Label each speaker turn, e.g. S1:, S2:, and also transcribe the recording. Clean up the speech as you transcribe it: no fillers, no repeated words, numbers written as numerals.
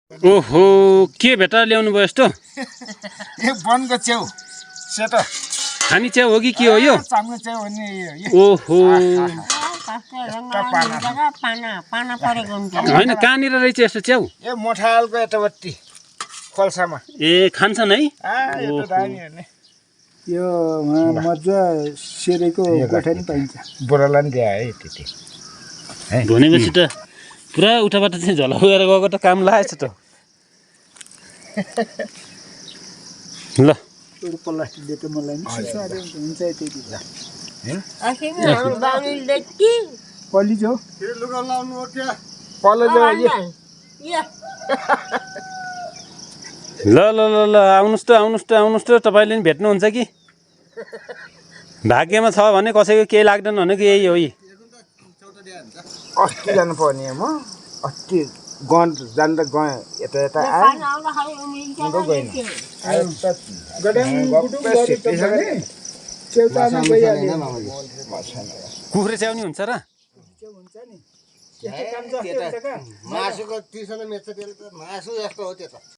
S1: ओहो के भेटाएर ल्याउनु भयो यस्तो
S2: यो वनको च्याउ सेतो
S1: खानी च्याउ हो कि के हो यो
S2: चाम्ने च्याउ हो नि
S1: ओहो होइन कहाँनिर रहेछ यस्तो च्याउ
S2: यो मोठालको यतापट्टि खोल्सामा
S1: ए खान्छन् है
S2: यो त दामी हो नि
S3: यो मजा सेरेको गोठा नि पाइन्छ
S2: बुढालाई नि दिए है त्यति
S1: भनेपछि त पुरा उठाबाट चाहिँ झलाएर गएको त काम लागेछ त ल
S3: प्लास्टिक दिएको मलाई नि साह्रै हुन्छ त्यति कलिजो
S2: पल्लो जो
S1: ल ल ल ल आउनुहोस् त तपाईँले नि भेट्नुहुन्छ कि भाग्यमा छ भने कसैको केही लाग्दैन भनेको यही हो
S2: अस्ति जानु पर्ने म अस्ति गन जाँदा गएँ यता यता आएँ गएन
S1: कुखुरा च्याउ नि हुन्छ र
S4: मासुको 30 मेच्छ त्यसले त मासु जस्तो हो त्यो त